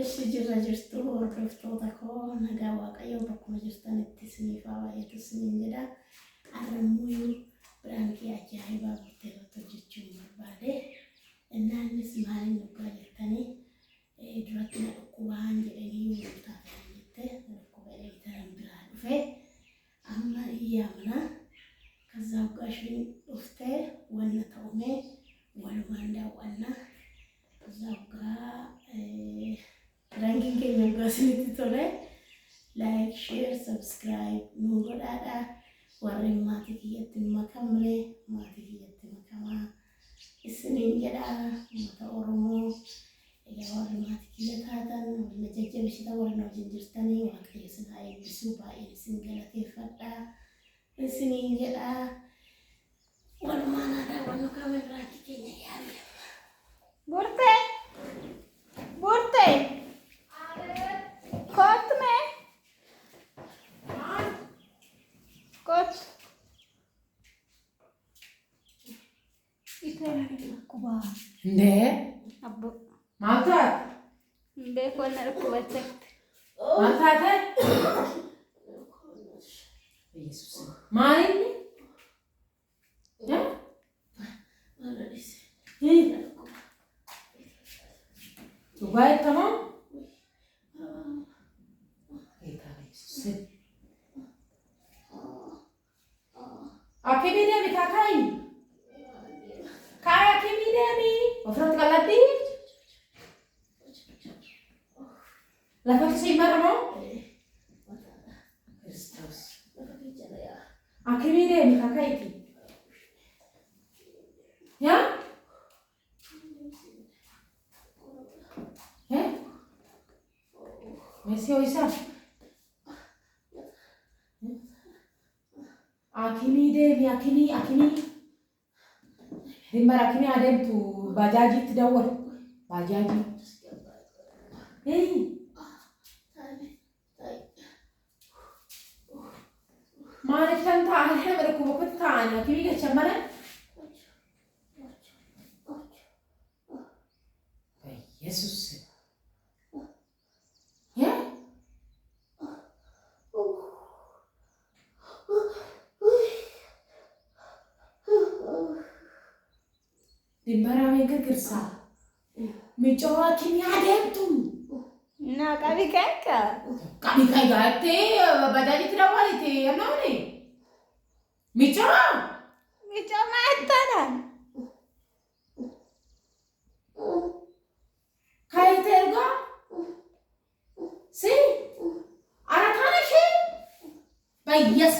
እሺ ጅራጅርቱ ወርዶፍቶታ ነገ ዋቀየው በኩል ጅርተን ትስኒፋ የትስኒ እንግዳ አረሙዩ ብራንኪ አጃይባ ቡቴሮቶ ጅቹን በርባዴ እናንስ ማልን ነጋጅተኒ ድራትና ቁባን ጀኒ ወጣ ያንተ ቁባይ ተረምብራ ዱፌ አማ ያምና ከዛው ጋሽን ኡፍቴ ወነተውሜ ወልማንዳ ዋና ከዛው ጋ ranking ke juga sini tole like share subscribe nunggu ada warna mati kiatin makamle mati kiatin makama isini ada mata oromo ya warna mati kiatan warna jaja bisa warna jinjirtani waktu senai bisupa ini singgala tifada isini ada warna mana ada warna kamera kikinya ya burte burte coat में coat इधर कुबा ने अब माता देखो नर कुबा चेक माता है यीशु मारी ने ये तो भाई तमाम Akimi dia minta kain. Kai akimi dia mi. Ofrot kalati. Lepas si marmo. Kristus. Akimi dia minta kain ki. Ya? Messi oisa. Akimi deh, mi akimi. Rimba akimi adem tu bajaji tidak wor, bajaji. Hey, mana kan tak ada mereka buat tanya, akimi ke cemana? Yesus. Ya? Dimbara mengker kersa, mencoba kimia ademtu. Nah kami kaya Kami kaya te, badai tidak wali te, apa ni? Mencoba apa dah? Kaya terga, si, anak anak si, baik yes.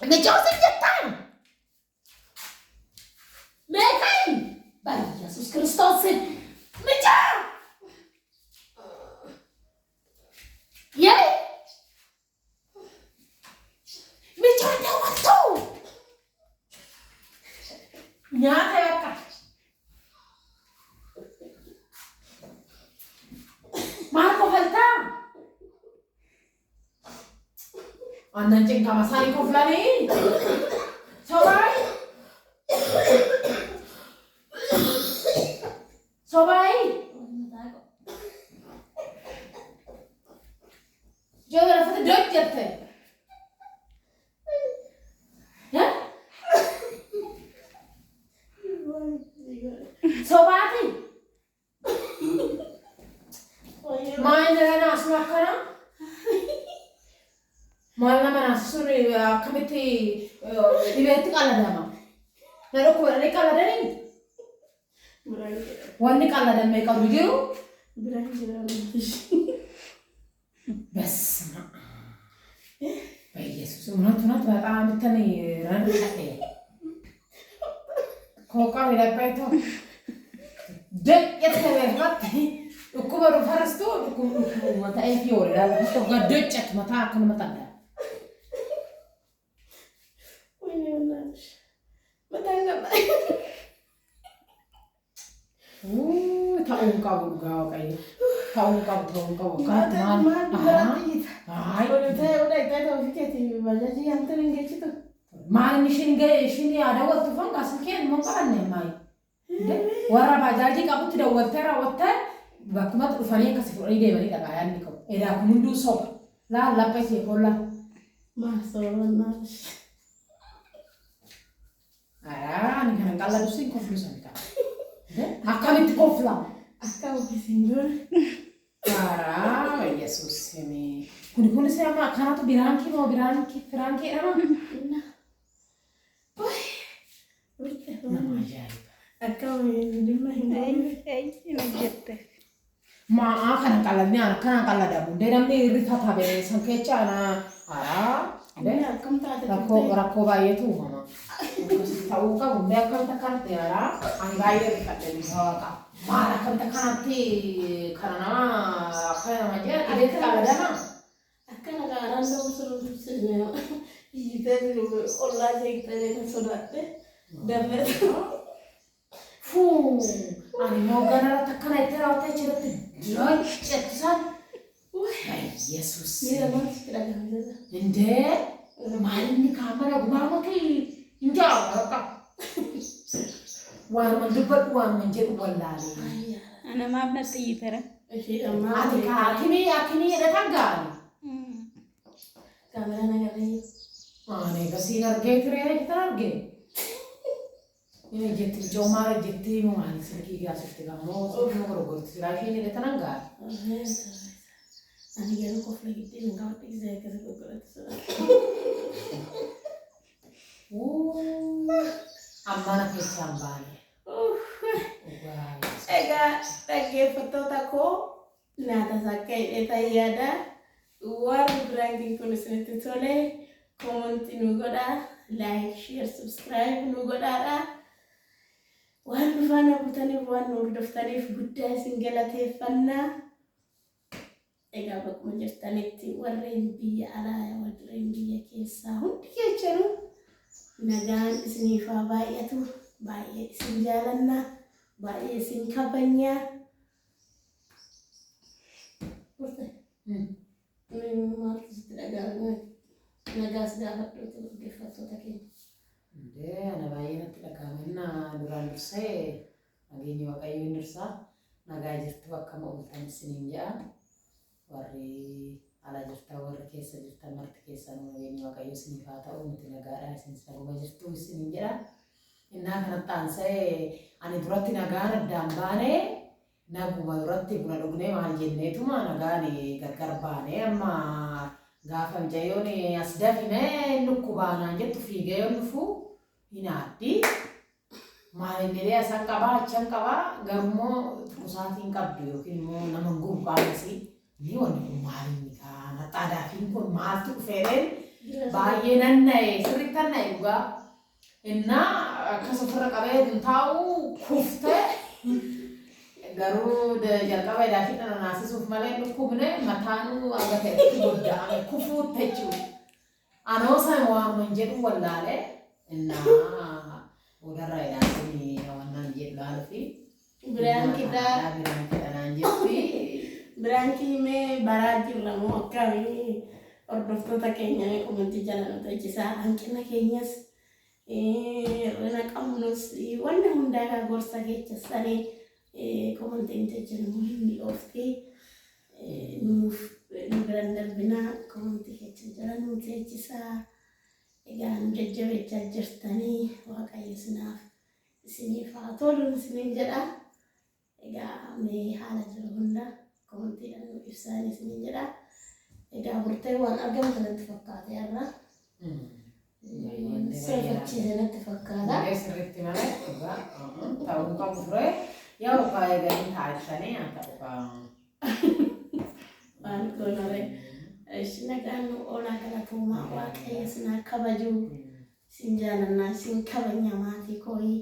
Mencoba senjata. Mekai. Baik Yesus Kristus. Mencoba. Ya. Mencoba dia waktu. Nyata ya kak. Marco falta. Andan cengkah masari kau fulani. Sobai. Jangan rasa deg jatuh. Ya? Sobai. Main dengan nasi makan. Mana mana suri kami ti dibetik ala dama. Lalu kau ada kala dari? Wani kala dan mereka video? Bes. Baik Yesus. Menonton apa kita ni rana kate. Kau kau tidak peto. Dek ya terlepas. Aku baru faras tu. Aku mata fiore. Lalu aku gak dek mata aku mata dah. Tahun kau gak kayak tahun kau kan maal ishini ada waktu fang kasih kian mau kan nih mai warna bajaji kamu tidak water bakumat ufanya kasih orang ide balik tak kayan niko aku mundu sok lah lapis ya kola nih kan kalau dusin konflusan kan akan itu konflam Yesus ini kundi saya mah karena tuh biranki nama nama ajaib maaf kan kalau ada bunda namanya Rita tabe sangkeca na rako bayi tuh mama tahu kau bunda kan tekan tiara anggai Rita dari bawah malah kan tekan ti karena apa namanya ada kalau ada mah akan aran dong seru-serunya kita dulu olah kita yang sodatnya dapat ani mau gara tekan itu rata cerita joy cetusan Yesus mira mas kita gambar ende malam ni kamera gua mau ki injak apa Wah mendebat uang menjadi uang lari. Anak maaf nanti tera. Kini ada tanggal. Kamera nagari. Nih kasih harga itu ya kita harga. Ini jadi jomar jadi mau ani sedikit gas sedikit mau kalau lagi ini ada tanggal. Ani gero kopi gitu nggak pergi saya kasih kopi itu. Ammana kecambane. Ega lagi foto tako nada sakai eta iada war branding kulisnya tole comment nugoda like share subscribe nugoda wan fana butani wan nur daftani gudda singela tefanna ega bak mujertanetti warren biya ala warren biya kesa hundi kechanu nagaan isini fa baay'atu baay'ee isin jaalanna baay'ee isin kabanya nagaa sidaafadhuutu dhaggeeffattoota keenya ana baay'ee natti dhaga'amanna duraan dursee nageenyi waaqayyoon dursaa nagaa jirtu akkama ooltan isiniin jedha warri ala jirtan warri keessa jirtan marti keessan nageenyi waaqayyo isiniif haa ta'u nuti nagaadhaan isin saguma jirtu isiniin jedha innaa kanatti aansee ani duratti nagaan addaan baane naguma duratti buna dhugnee maal jenneetuma nagaan gargar baane amma gaafa mucayyoon as dafine lukkubaanaan jettu fiigee yoo dhufu hinaaddi maalinnilee asan qabaa achan qabaa garummoo tuqusaatiin qabdu yookiin immoo nama gubbaanisii ni wani kun maalinni kana xaadaafiin kun maaltu dhufeereen baay'ee nanna'e sirriitti nanna'e dhugaa innaa akkas ofirra qabee taa'u kuftee garuu jalqaba idaafii dhana naasisuuf malee dhukkubne mataanuu aga ta'etti godda'ame kufuutti jechuudha. Anoosan waamuun jedhu wallaalee innaa odarra idaafii waan jedhu laaluufi biraan kidhaa naan jetti. Birankii mee baraa jirra moo akkamii hordoftoota keenya komentii jala nu tachisaa hanqina keenyas irra qabnus wanna hundaa gorsa keechasanii komentiin tachisamu hindi ooftii nuuf nu biran darbinaa komentii keessa jala nu tachisaa egaa nu jajjabeechaa jirtanii waaqayyo isiniif haa tolu isiniin jedha egaa mee haala jiru hundaa komentii dan ibsaan isiniin jedha egaa burtee waan argamu kanatti fakkaate irra seefachiise natti fakkaata sirriitti malee dhugaa ta'uu qabu ture yoo baay'ee gadi taa'isanii haa ta'u waan goonare nagaan oolaa galatuumaa waaqayyo isin kabajuu isin jaalannaa isin kabanya maatii kooyii